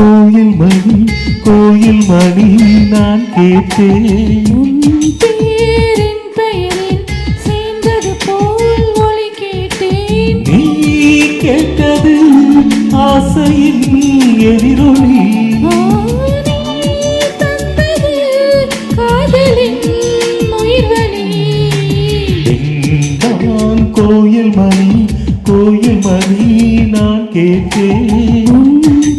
கோயில் மணி நான் கேட்டேன் பேரின் பெயரில் சேர்ந்தது போல் ஒலி கேட்டேன். நீ கேட்டது ஆசையின் எதிரொலி. தந்தது காதலின் உயிர்வலி. எங்கான் கோயில் மணி நான் கேட்டேன்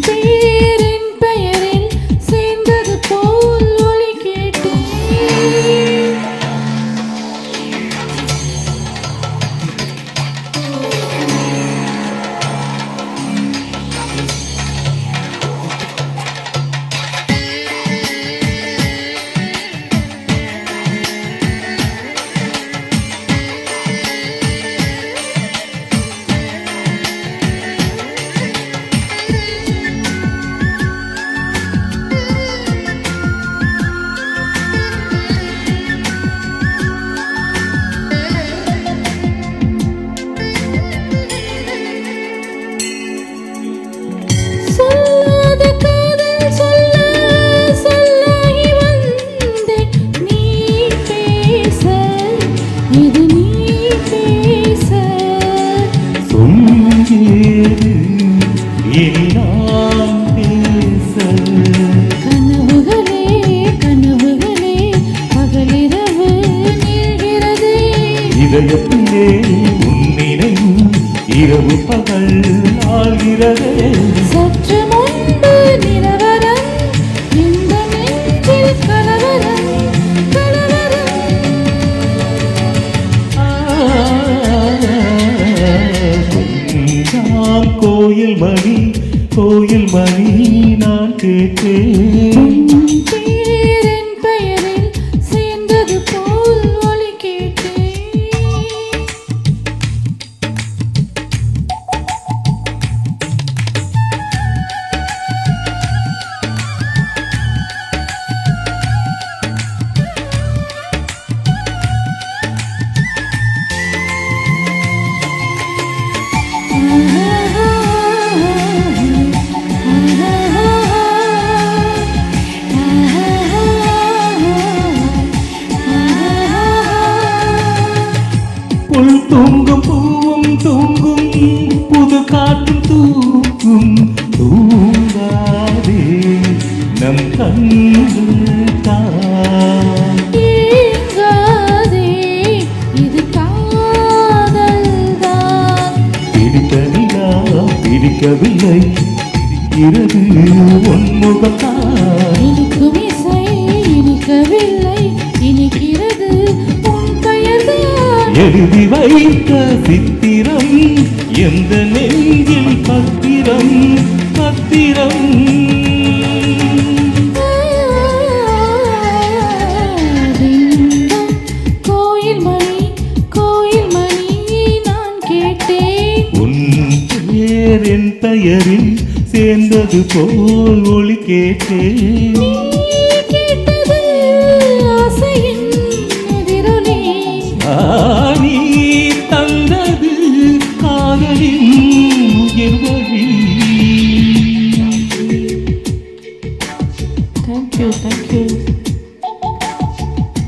பேரின் பெயரில் சேர்ந்தது போல் ஒலி கேட்டேன். இதயத்திலே உன்னினைவு இரவு பகல் ஆகிறதே. சற்று முன்பு நிலவரம் இந்த நெஞ்சில் கலவரம் கோயில் மணி நான் கேட்டேன் பேரின் பெயரில் சேர்ந்தது போல் ஒலி கேட்டேன். புல் தூங்கும் பூவும் தூங்கும் புது காற்றும் தூங்காதே நம் கண்கள் தீங்காதே இது காதல்தான். பிடித்தனிலா பிடிக்கவில்லை இருக்கிறது உன்முகத்தான். இனிக்கும் இசை இனிக்கவில்லை இனிக்கிறது உன் பெயர்தான். எழுதி வைத்த சித்திரம் எந்த நெஞ்சில் பத்திரம் கோயில் மணி நான் கேட்டேன். உன் பேரின் பெயரில் சேர்ந்தது போல் ஒலி கேட்டேன். கேட்டது ஆசையின் எதிரொலி. நீ தந்தது காதலின் உயிர்வழி. Thank you.